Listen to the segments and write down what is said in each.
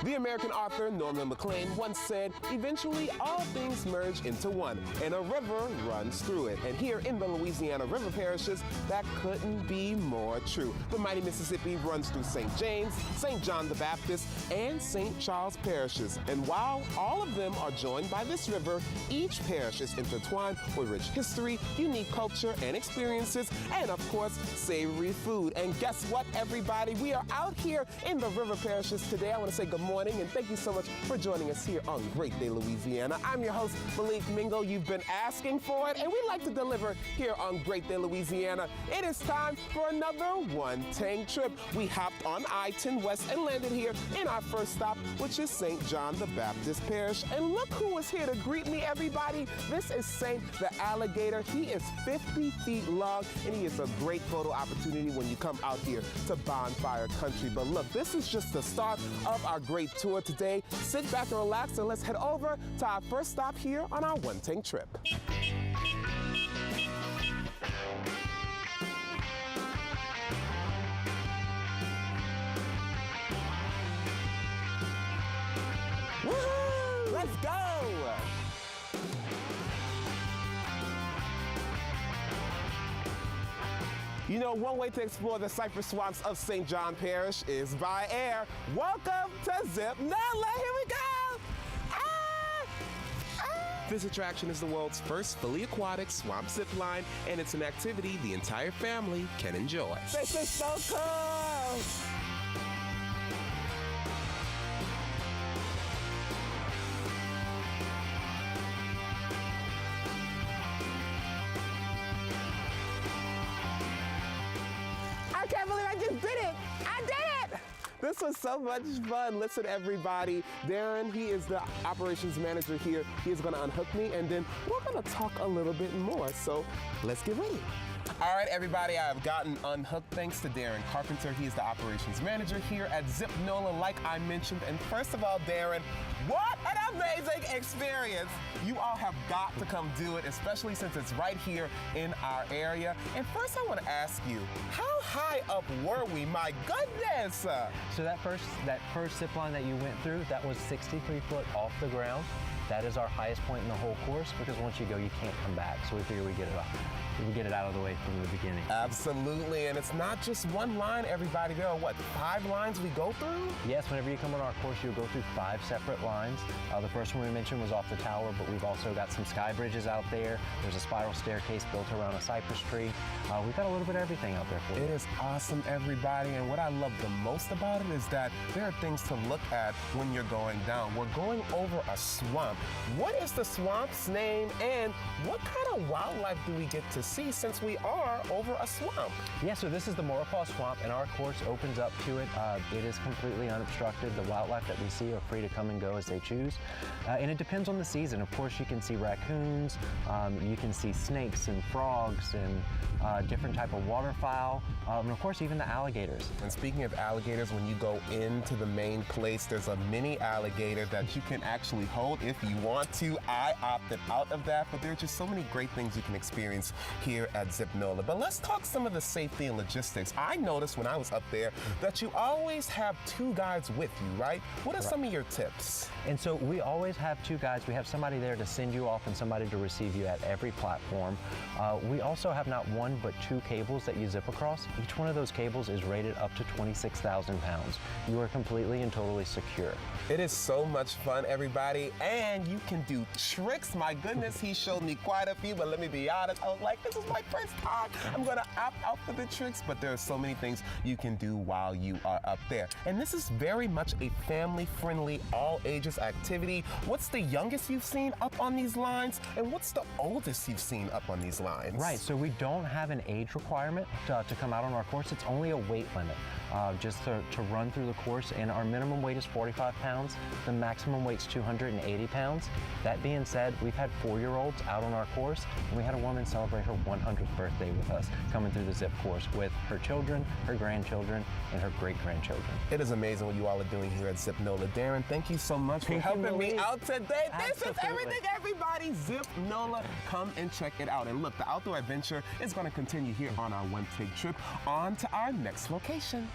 The American author Norman MacLean once said, eventually all things merge into one, and a river runs through it. And here in the Louisiana River parishes, that couldn't be more true. The mighty Mississippi runs through St. James, St. John the Baptist, and St. Charles parishes. And while all of them are joined by this river, each parish is intertwined with rich history, unique culture and experiences, and of course, savory food. And guess what, everybody? We are out here in the river parishes today. I want to say good morning and thank you so much for joining us here on Great Day Louisiana. I'm your host, Malik Mingo. You've been asking for it, and we like to deliver here on Great Day Louisiana. It is time for another one-tank trip. We hopped on I-10 West and landed here in our first stop, which is St. John the Baptist Parish. And look who is here to greet me, everybody. This is Saint the Alligator. He is 50 feet long, and he is a great photo opportunity when you come out here to Bonfire Country. But look, this is just the start of our great tour today. Sit back and relax, and let's head over to our first stop here on our one-tank trip. Woohoo! Let's go! You know, one way to explore the cypress swamps of St. John Parish is by air. Welcome to Zip NOLA. Here we go. This attraction is the world's first fully aquatic swamp zip line, and it's an activity the entire family can enjoy. This is so cool. I can't believe I just did it! I did it! This was so much fun. Listen, everybody, Darren, he is the operations manager here. He is gonna unhook me, and then we're gonna talk a little bit more. So let's get ready. All right, everybody, I have gotten unhooked thanks to Darren Carpenter. He is the operations manager here at Zip NOLA, like I mentioned. And first of all, Darren, what an amazing experience. You all have got to come do it, especially since it's right here in our area. And first I want to ask you, how high up were we? My goodness. So that first zip line that you went through, that was 63 foot off the ground. That is our highest point in the whole course, because once you go, you can't come back. So we figure we get it out of the way from the beginning. Absolutely, and it's not just one line, everybody. There are, what, 5 lines we go through? Yes, whenever you come on our course, you'll go through 5 separate lines. The first one we mentioned was off the tower, but we've also got some sky bridges out there. There's a spiral staircase built around a cypress tree. We've got a little bit of everything out there for you. It is awesome, everybody, and what I love the most about it is that there are things to look at when you're going down. We're going over a swamp. What is the swamp's name, and what kind of wildlife do we get to see since we are over a swamp? Yeah, so this is the Maurepas Swamp, and our course opens up to it. It is completely unobstructed. The wildlife that we see are free to come and go as they choose. And it depends on the season. Of course, you can see raccoons, you can see snakes and frogs and different type of waterfowl, and of course, even the alligators. And speaking of alligators, when you go into the main place, there's a mini alligator that you can actually hold if you want to. I opted out of that, but there are just so many great things you can experience here at Zip NOLA. But let's talk some of the safety and logistics. I noticed when I was up there that you always have 2 guides with you, right? What are some of your tips? And so we always have 2 guides. We have somebody there to send you off and somebody to receive you at every platform. We also have not 1 but 2 cables that you zip across. Each one of those cables is rated up to 26,000 pounds. You are completely and totally secure. It is so much fun, everybody, and you can do tricks. My goodness, he showed me quite a few, but let me be honest, I was like, this is my first time. I'm gonna opt out for the tricks, but there are so many things you can do while you are up there. And this is very much a family-friendly, all-ages activity. What's the youngest you've seen up on these lines, and what's the oldest you've seen up on these lines? Right, so we don't have an age requirement to come out on our course. It's only a weight limit just to run through the course, and our minimum weight is 45 pounds. The maximum weight's 280 pounds. That being said, we've had 4-year-olds out on our course, and we had a woman celebrate her 100th birthday with us, coming through the zip course with her children, her grandchildren, and her great-grandchildren. It is amazing what you all are doing here at Zip NOLA. Darren, thank you so much for helping me out today. This is everything, everybody. Zip NOLA, come and check it out. And look, the outdoor adventure is going to continue here on our one-take trip on to our next location.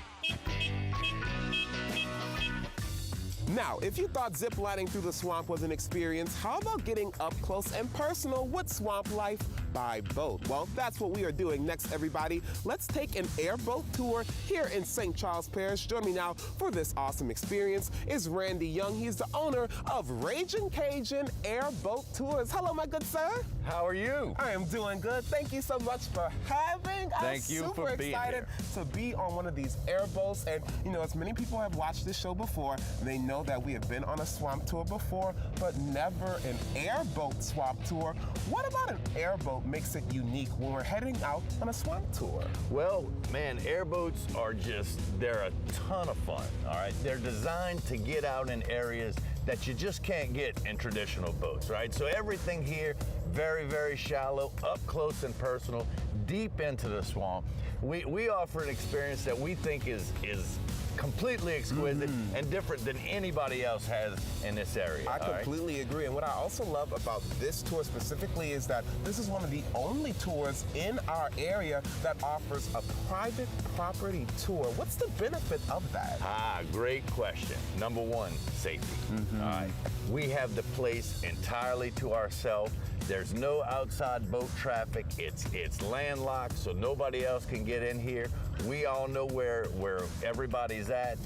Now, if you thought ziplining through the swamp was an experience, how about getting up close and personal with swamp life by boat? Well, that's what we are doing next, everybody. Let's take an airboat tour here in St. Charles Parish. Join me now for this awesome experience is Randy Young. He's the owner of Ragin Cajun Airboat Tours. Hello, my good sir. How are you? I am doing good. Thank you so much for having us. Thank you for being excited to be on one of these airboats. And you know, as many people have watched this show before, they know that we have been on a swamp tour before, but never an airboat swamp tour. What about an airboat makes it unique when we're heading out on a swamp tour? Well, man, airboats are they're a ton of fun, all right? They're designed to get out in areas that you just can't get in traditional boats, right? So everything here, very, very shallow, up close and personal, deep into the swamp. We offer an experience that we think is completely exquisite and different than anybody else has in this area. I completely agree. And what I also love about this tour specifically is that this is one of the only tours in our area that offers a private property tour. What's the benefit of that? Great question. Number one, safety. All right. We have the place entirely to ourselves. There's no outside boat traffic. It's landlocked, so nobody else can get in here. We all know where everybody's at.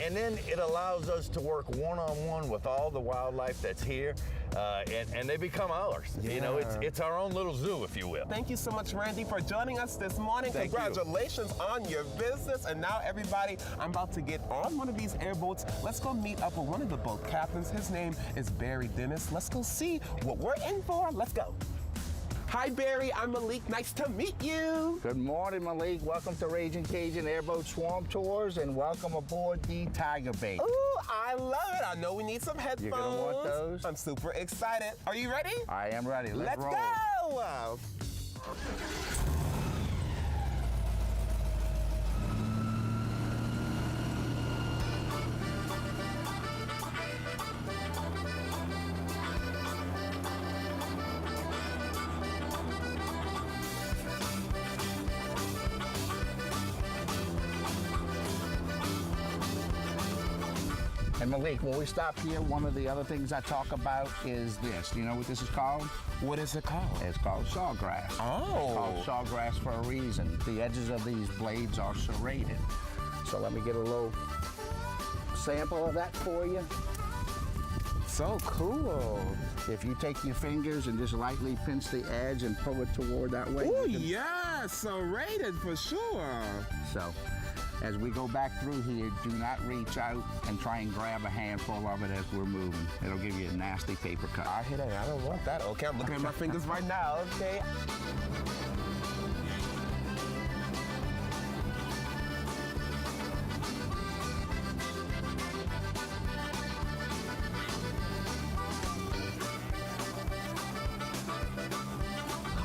And then it allows us to work one-on-one with all the wildlife that's here, and they become ours. Yeah. You know, it's our own little zoo, if you will. Thank you so much, Randy, for joining us this morning. Thank you. Congratulations on your business. And now, everybody, I'm about to get on one of these airboats. Let's go meet up with one of the boat captains. His name is Barry Dennis. Let's go see what we're in for. Let's go. Hi, Barry. I'm Malik. Nice to meet you. Good morning, Malik. Welcome to Ragin Cajun Airboat Swamp Tours, and welcome aboard the Tiger Bait. Ooh, I love it. I know we need some headphones. You're gonna want those. I'm super excited. Are you ready? I am ready. Let's roll. Go. And Malik, when we stop here, one of the other things I talk about is this. Do you know what this is called? What is it called? It's called sawgrass. Oh. It's called sawgrass for a reason. The edges of these blades are serrated. So let me get a little sample of that for you. So cool. If you take your fingers and just lightly pinch the edge and pull it toward that way. Oh, yeah, serrated for sure. So, as we go back through here, do not reach out and try and grab a handful of it as we're moving. It'll give you a nasty paper cut. I hear that. I don't want that. Okay, I'm looking at my fingers right now. Okay.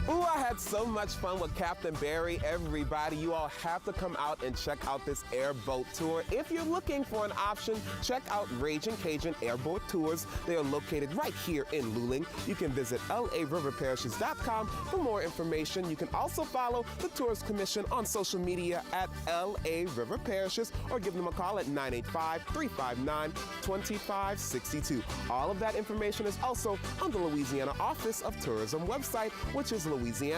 Ooh, I had so much fun with Captain Barry. Everybody, you all have to come out and check out this airboat tour. If you're looking for an option, check out Ragin Cajun Airboat Tours. They are located right here in Luling. You can visit LARiverParishes.com for more information. You can also follow the Tourist Commission on social media at LA River Parishes or give them a call at 985-359-2562. All of that information is also on the Louisiana Office of Tourism website, which is louisianatravel.com.